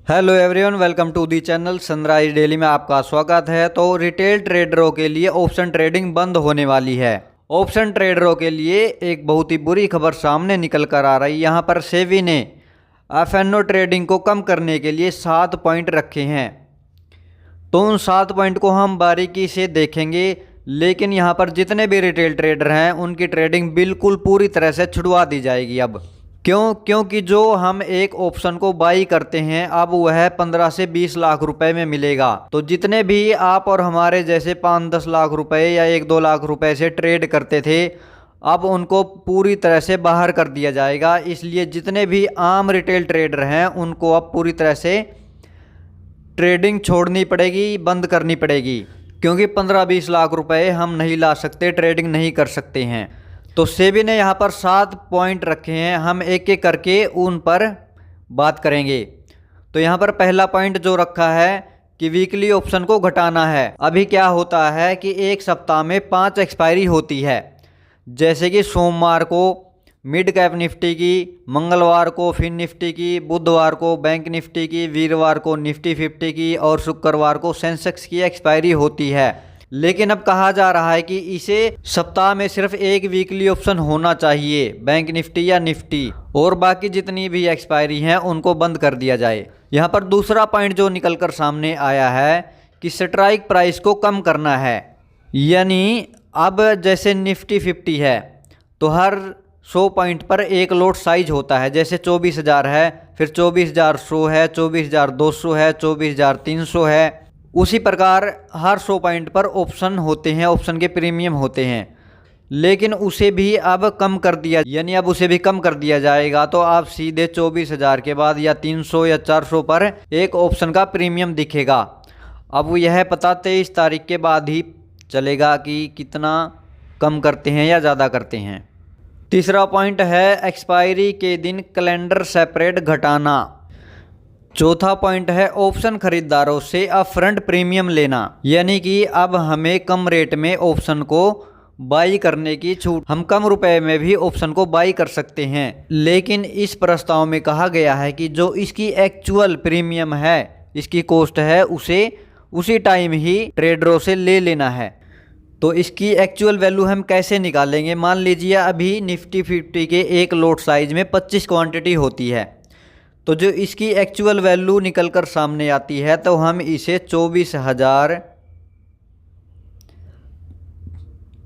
Hello everyone, welcome to the channel Sunrise Daily में आपका स्वागत है। तो रिटेल ट्रेडरों के लिए ऑप्शन ट्रेडिंग बंद होने वाली है। ऑप्शन ट्रेडरों के लिए एक बहुत ही बुरी खबर सामने निकल कर आ रही है। यहाँ पर सेबी ने एफएनओ ट्रेडिंग को कम करने के लिए 7 पॉइंट रखे हैं। तो उन 7 पॉइंट को हम बारीकी से देखेंगे, लेकिन यहाँ पर जितने भी रिटेल ट्रेडर हैं उनकी ट्रेडिंग बिल्कुल पूरी तरह से छुड़वा दी जाएगी। अब क्योंकि जो हम एक ऑप्शन को बाई करते हैं अब वह 15 से 20 लाख रुपए में मिलेगा। तो जितने भी आप और हमारे जैसे 5-10 लाख रुपए या 1-2 लाख रुपए से ट्रेड करते थे, अब उनको पूरी तरह से बाहर कर दिया जाएगा। इसलिए जितने भी आम रिटेल ट्रेडर हैं उनको अब पूरी तरह से ट्रेडिंग छोड़नी पड़ेगी, बंद करनी पड़ेगी, क्योंकि 15-20 लाख रुपए हम नहीं ला सकते, ट्रेडिंग नहीं कर सकते हैं। तो सेबी ने यहाँ पर 7 पॉइंट रखे हैं, हम एक एक करके उन पर बात करेंगे। तो यहाँ पर पहला पॉइंट जो रखा है कि वीकली ऑप्शन को घटाना है। अभी क्या होता है कि एक सप्ताह में 5 एक्सपायरी होती है, जैसे कि सोमवार को मिड कैप निफ्टी की, मंगलवार को फिन निफ्टी की, बुधवार को बैंक निफ्टी की, वीरवार को निफ्टी 50 की और शुक्रवार को सेंसेक्स की एक्सपायरी होती है। लेकिन अब कहा जा रहा है कि इसे सप्ताह में सिर्फ एक वीकली ऑप्शन होना चाहिए, बैंक निफ्टी या निफ्टी, और बाकी जितनी भी एक्सपायरी हैं उनको बंद कर दिया जाए। यहाँ पर दूसरा पॉइंट जो निकल कर सामने आया है कि स्ट्राइक प्राइस को कम करना है। यानी अब जैसे निफ्टी 50 है तो हर 100 पॉइंट पर एक लोट साइज होता है। जैसे 24,000 है, फिर 24,100 है, 24,200 है, 24,300 है। उसी प्रकार हर 100 पॉइंट पर ऑप्शन होते हैं, ऑप्शन के प्रीमियम होते हैं। लेकिन उसे भी अब कम कर दिया, यानी अब उसे भी कम कर दिया जाएगा। तो आप सीधे 24,000 के बाद या 300 या 400 पर एक ऑप्शन का प्रीमियम दिखेगा। अब यह पता 23 तारीख के बाद ही चलेगा कि कितना कम करते हैं या ज़्यादा करते हैं। तीसरा पॉइंट है एक्सपायरी के दिन कैलेंडर सेपरेट घटाना। चौथा पॉइंट है ऑप्शन खरीदारों से अपफ्रंट प्रीमियम लेना, यानी कि अब हमें कम रेट में ऑप्शन को बाई करने की छूट, हम कम रुपए में भी ऑप्शन को बाई कर सकते हैं। लेकिन इस प्रस्ताव में कहा गया है कि जो इसकी एक्चुअल प्रीमियम है, इसकी कॉस्ट है, उसे उसी टाइम ही ट्रेडरों से ले लेना है। तो इसकी एक्चुअल वैल्यू हम कैसे निकालेंगे? मान लीजिए अभी निफ्टी 50 के एक लोट साइज में 25 क्वांटिटी होती है, तो जो इसकी एक्चुअल वैल्यू निकल कर सामने आती है तो हम इसे 24,000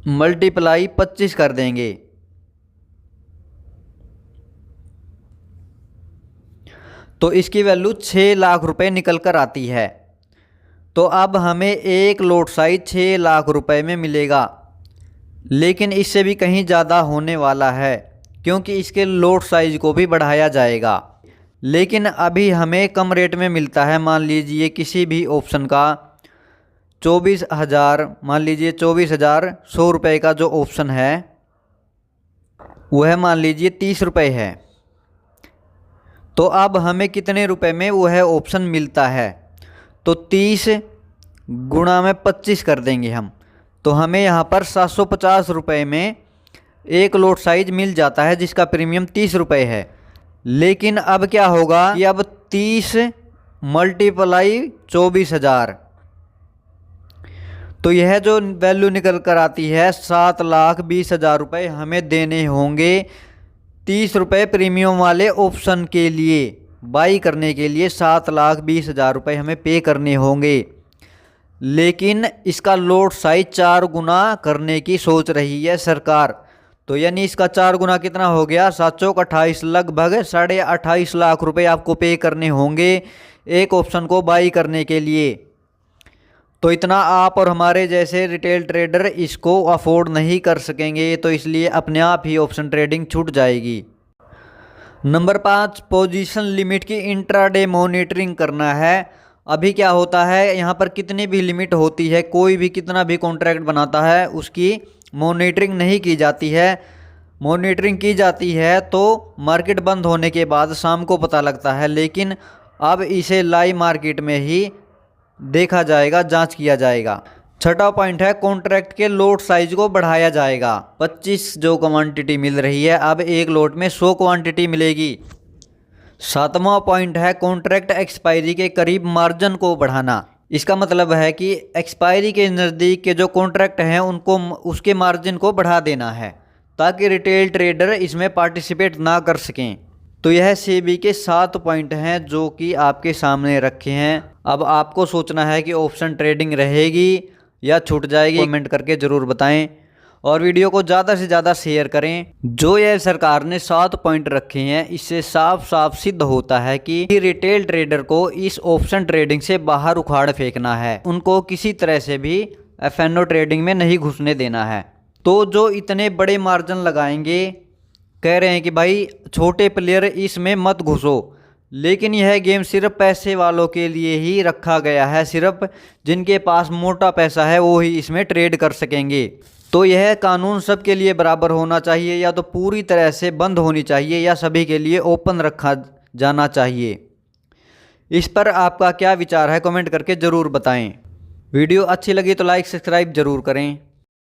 मल्टीप्लाई 25 कर देंगे। तो इसकी वैल्यू 6 लाख रुपए निकल कर आती है। तो अब हमें एक लोट साइज 6 लाख रुपए में मिलेगा, लेकिन इससे भी कहीं ज़्यादा होने वाला है, क्योंकि इसके लोट साइज को भी बढ़ाया जाएगा। लेकिन अभी हमें कम रेट में मिलता है। मान लीजिए किसी भी ऑप्शन का 24,000, मान लीजिए 24,100 रुपये का जो ऑप्शन है वह मान लीजिए 30 रुपये है। तो अब हमें कितने रुपए में वह ऑप्शन मिलता है? तो 30 गुणा में 25 कर देंगे हम, तो हमें यहाँ पर 750 रुपये में एक लोट साइज मिल जाता है, जिसका प्रीमियम 30 रुपये है। लेकिन अब क्या होगा कि अब 30 मल्टीप्लाई 24,000, तो यह जो वैल्यू निकल कर आती है 7,20,000 रुपये हमें देने होंगे 30 रुपये प्रीमियम वाले ऑप्शन के लिए। बाई करने के लिए 7,20,000 रुपये हमें पे करने होंगे। लेकिन इसका लोट साइज 4 गुना करने की सोच रही है सरकार। तो यानी इसका 4 गुना कितना हो गया? 7 चौक 28, लगभग 28.5 लाख रुपए आपको पे करने होंगे एक ऑप्शन को बाई करने के लिए। तो इतना आप और हमारे जैसे रिटेल ट्रेडर इसको अफोर्ड नहीं कर सकेंगे, तो इसलिए अपने आप ही ऑप्शन ट्रेडिंग छूट जाएगी। नंबर 5, पोजीशन लिमिट की इंट्राडे मॉनिटरिंग करना है। अभी क्या होता है, यहाँ पर कितनी भी लिमिट होती है, कोई भी कितना भी कॉन्ट्रैक्ट बनाता है, उसकी मॉनिटरिंग नहीं की जाती है। मॉनिटरिंग की जाती है तो मार्केट बंद होने के बाद शाम को पता लगता है, लेकिन अब इसे लाइव मार्केट में ही देखा जाएगा, जांच किया जाएगा। छठा पॉइंट है कॉन्ट्रैक्ट के लोट साइज को बढ़ाया जाएगा। 25 जो क्वांटिटी मिल रही है अब एक लोट में 100 क्वांटिटी मिलेगी। सातवां पॉइंट है कॉन्ट्रैक्ट एक्सपायरी के करीब मार्जिन को बढ़ाना। इसका मतलब है कि एक्सपायरी के नज़दीक के जो कॉन्ट्रैक्ट हैं उनको उसके मार्जिन को बढ़ा देना है ताकि रिटेल ट्रेडर इसमें पार्टिसिपेट ना कर सकें। तो यह सेबी के 7 पॉइंट हैं जो कि आपके सामने रखे हैं। अब आपको सोचना है कि ऑप्शन ट्रेडिंग रहेगी या छूट जाएगी, कमेंट करके ज़रूर बताएं और वीडियो को ज़्यादा से ज़्यादा शेयर करें। जो यह सरकार ने 7 पॉइंट रखे हैं इससे साफ साफ सिद्ध होता है कि रिटेल ट्रेडर को इस ऑप्शन ट्रेडिंग से बाहर उखाड़ फेंकना है, उनको किसी तरह से भी एफएनओ ट्रेडिंग में नहीं घुसने देना है। तो जो इतने बड़े मार्जिन लगाएंगे कह रहे हैं कि भाई छोटे प्लेयर इसमें मत घुसो, लेकिन यह गेम सिर्फ पैसे वालों के लिए ही रखा गया है। सिर्फ जिनके पास मोटा पैसा है वो ही इसमें ट्रेड कर सकेंगे। तो यह कानून सबके लिए बराबर होना चाहिए, या तो पूरी तरह से बंद होनी चाहिए या सभी के लिए ओपन रखा जाना चाहिए। इस पर आपका क्या विचार है कमेंट करके ज़रूर बताएं। वीडियो अच्छी लगी तो लाइक सब्सक्राइब ज़रूर करें।